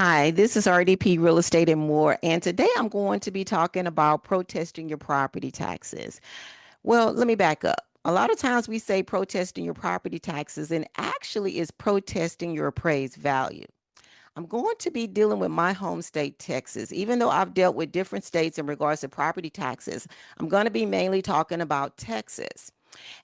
Hi, this is RDP Real Estate and More, and today I'm going to be talking about protesting your property taxes. Well, let me back up. A lot of times we say protesting your property taxes, and actually is protesting your appraised value. I'm going to be dealing with my home state, Texas. Even though I've dealt with different states in regards to property taxes, I'm going to be mainly talking about Texas.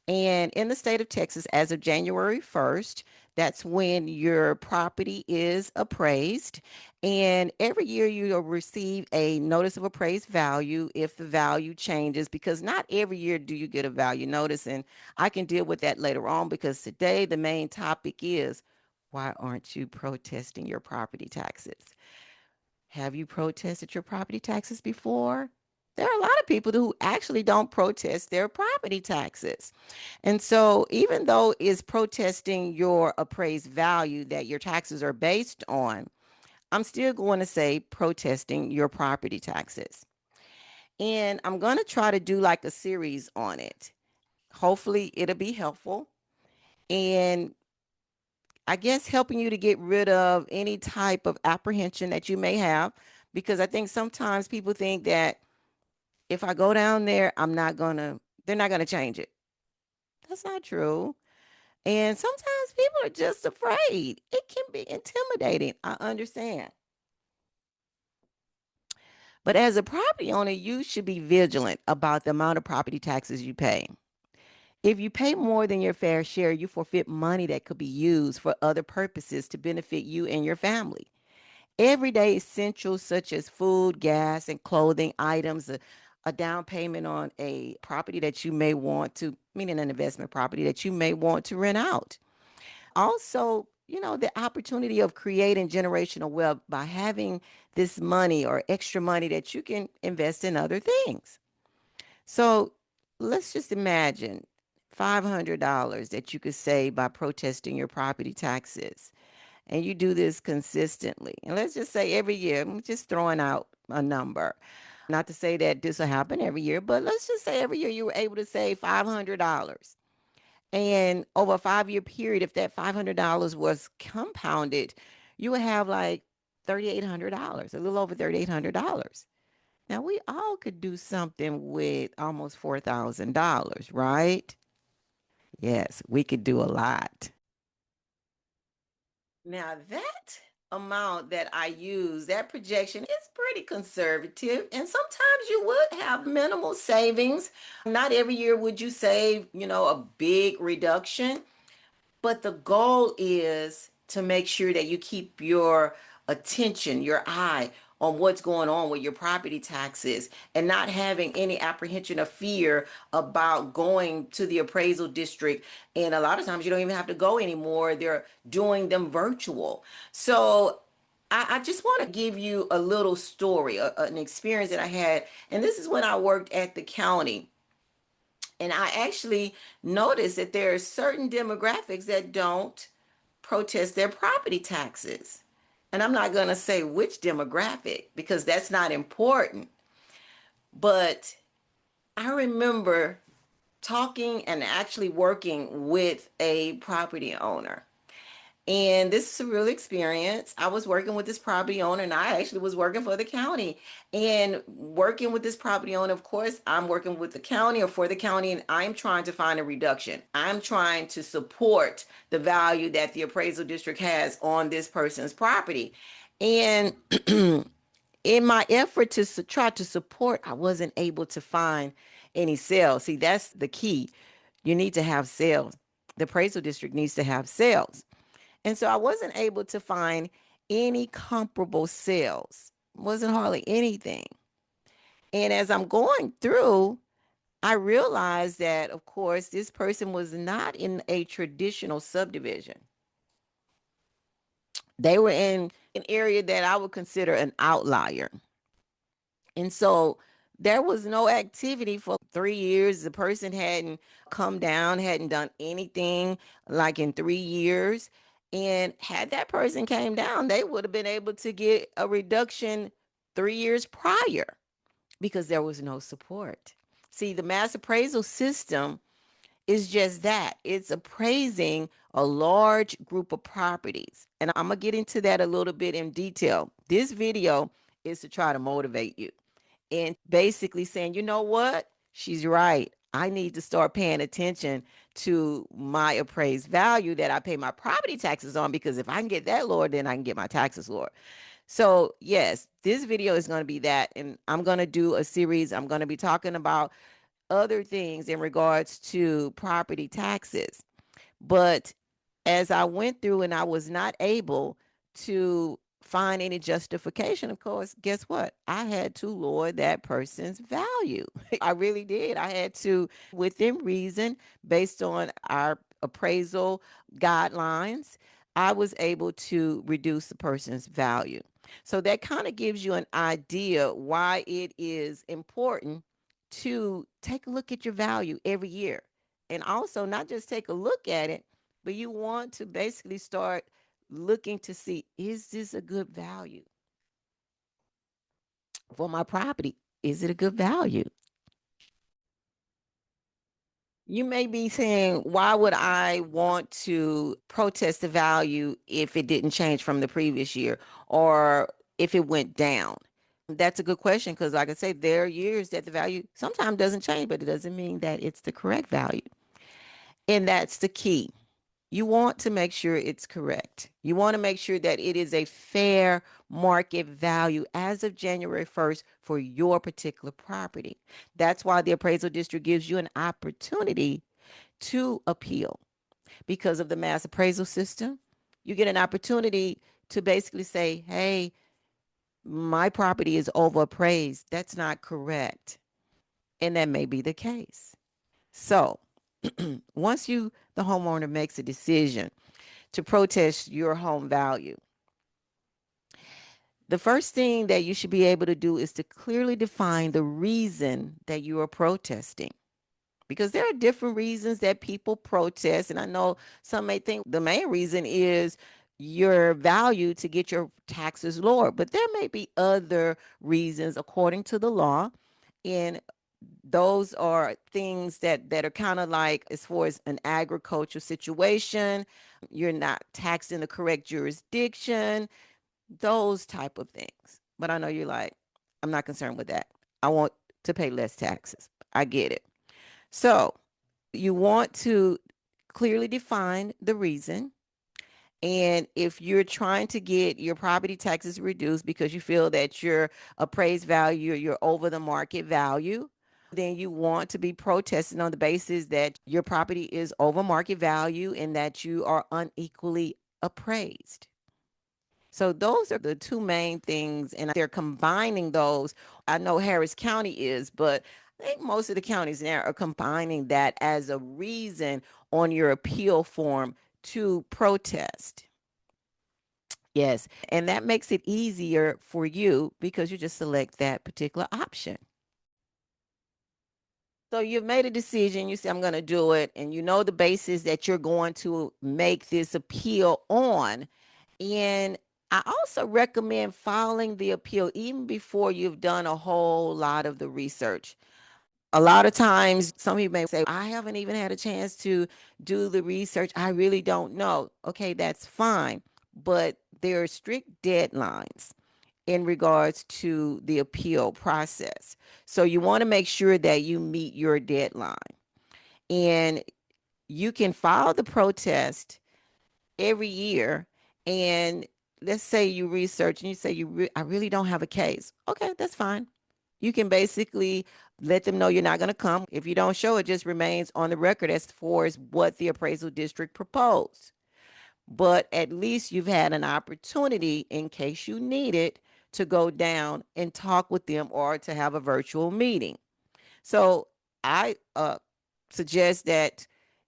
And in the state of Texas, as of January 1st, that's when your property is appraised. And every year you'll receive a notice of appraised value if the value changes, because not every year do you get a value notice. And I can deal with that later on because today the main topic is why aren't you protesting your property taxes? Have you protested your property taxes before? There are a lot of people who actually don't protest their property taxes. And so, even though it's protesting your appraised value that your taxes are based on, I'm still going to say protesting your property taxes. And I'm going to try to do like a series on it. Hopefully, it'll be helpful. And I guess helping you to get rid of any type of apprehension that you may have, because I think sometimes people think that if I go down there, they're not gonna change it. That's not true. And sometimes people are just afraid. It can be intimidating. I understand. But as a property owner, you should be vigilant about the amount of property taxes you pay. If you pay more than your fair share, you forfeit money that could be used for other purposes to benefit you and your family. Everyday essentials such as food, gas, and clothing items, a down payment on a property that you may want to, meaning an investment property that you may want to rent out. Also, the opportunity of creating generational wealth by having this money or extra money that you can invest in other things. So let's just imagine $500 that you could save by protesting your property taxes, and you do this consistently, and let's just say every year, I'm just throwing out a number. Not to say that this will happen every year, but let's just say every year you were able to save $500. And over a 5 year period, if that $500 was compounded, you would have like $3,800, a little over $3,800. Now, we all could do something with almost $4,000, right? Yes, we could do a lot. Now, that amount that I use, that projection is pretty conservative. And sometimes you would have minimal savings. Not every year would you save, a big reduction. But the goal is to make sure that you keep your attention, your eye on what's going on with your property taxes and not having any apprehension or fear about going to the appraisal district. And a lot of times you don't even have to go anymore. They're doing them virtual. So I just want to give you a little story, an experience that I had. And this is when I worked at the county. And I actually noticed that there are certain demographics that don't protest their property taxes. And I'm not going to say which demographic because that's not important. But I remember talking and actually working with a property owner. And this is a real experience. I was working with this property owner, and I actually was working for the county. And working with this property owner, of course, I'm working with the county or for the county, and I'm trying to find a reduction. I'm trying to support the value that the appraisal district has on this person's property. And in my effort to try to support, I wasn't able to find any sales. See, that's the key. You need to have sales. The appraisal district needs to have sales. And so I wasn't able to find any comparable sales. Wasn't hardly anything. And as I'm going through, I realized that, of course, this person was not in a traditional subdivision. They were in an area that I would consider an outlier. And so there was no activity for 3 years. The person hadn't come down, hadn't done anything like in 3 years. And had that person came down, they would have been able to get a reduction 3 years prior because there was no support. See, the mass appraisal system It's just that it's appraising a large group of properties. And I'm going to get into that a little bit in detail. This video is to try to motivate you and basically saying, you know what? She's right. I need to start paying attention to my appraised value that I pay my property taxes on, because if I can get that lower, then I can get my taxes lower. So, yes, this video is going to be that. And I'm going to do a series. I'm going to be talking about other things in regards to property taxes. But as I went through and I was not able to find any justification, of course, guess what? I had to lower that person's value. I really did. I had to, within reason, based on our appraisal guidelines, I was able to reduce the person's value. So that kind of gives you an idea why it is important to take a look at your value every year. And also, not just take a look at it, but you want to basically start looking to see, is this a good value for my property? Is it a good value? You may be saying, why would I want to protest the value if it didn't change from the previous year or if it went down? That's a good question, because, like I say, there are years that the value sometimes doesn't change, but it doesn't mean that it's the correct value. And that's the key. You want to make sure it's correct. You want to make sure that it is a fair market value as of January 1st for your particular property. That's why the appraisal district gives you an opportunity to appeal because of the mass appraisal system. You get an opportunity to basically say, hey, my property is overappraised. That's not correct. And that may be the case. So once the homeowner makes a decision to protest your home value, the first thing that you should be able to do is to clearly define the reason that you are protesting. Because there are different reasons that people protest. And I know some may think the main reason is your value to get your taxes lower, but there may be other reasons according to the law. And those are things that are kind of like, as far as an agricultural situation, you're not taxed in the correct jurisdiction, those type of things. But I know you're like, I'm not concerned with that. I want to pay less taxes. I get it. So you want to clearly define the reason. And if you're trying to get your property taxes reduced because you feel that your appraised value, you're over the market value, then you want to be protesting on the basis that your property is over market value and that you are unequally appraised. So those are the two main things, and they're combining those. I know Harris County is, but I think most of the counties now are combining that as a reason on your appeal form to protest. Yes, and that makes it easier for you because you just select that particular option. So you've made a decision, you say, I'm going to do it, and you know the basis that you're going to make this appeal on. And I also recommend filing the appeal even before you've done a whole lot of the research. A lot of times, some people may say, I haven't even had a chance to do the research. I really don't know. Okay, that's fine. But there are strict deadlines in regards to the appeal process. So you want to make sure that you meet your deadline. And you can file the protest every year. And let's say you research and you say, I really don't have a case. Okay, that's fine. You can basically let them know you're not going to come. If you don't show, it just remains on the record as far as what the appraisal district proposed. But at least you've had an opportunity, in case you need it, to go down and talk with them or to have a virtual meeting. So I suggest that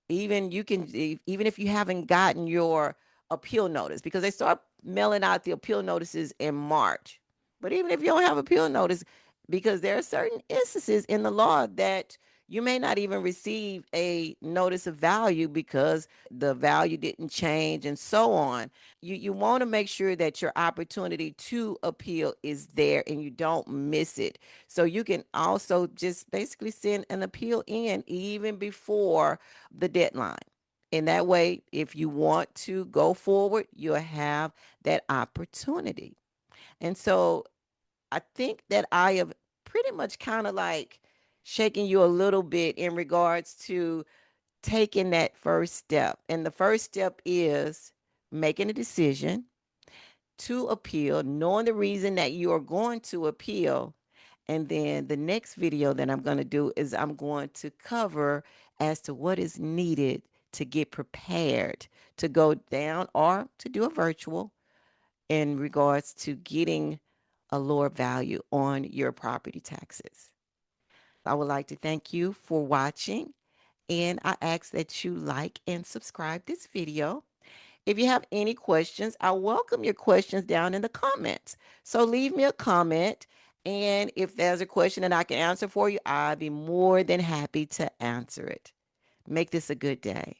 even if you haven't gotten your appeal notice, because they start mailing out the appeal notices in March. But even if you don't have appeal notice, because there are certain instances in the law that You may not even receive a notice of value because the value didn't change and so on. You want to make sure that your opportunity to appeal is there and you don't miss it. So you can also just basically send an appeal in even before the deadline. And that way, if you want to go forward, you'll have that opportunity. And so I think that I have pretty much kind of like shaking you a little bit in regards to taking that first step. And the first step is making a decision to appeal, knowing the reason that you are going to appeal. And then the next video that I'm going to do is I'm going to cover as to what is needed to get prepared to go down or to do a virtual in regards to getting a lower value on your property taxes. I would like to thank you for watching, and I ask that you like and subscribe this video. If you have any questions, I welcome your questions down in the comments. So leave me a comment, and if there's a question that I can answer for you, I'd be more than happy to answer it. Make this a good day.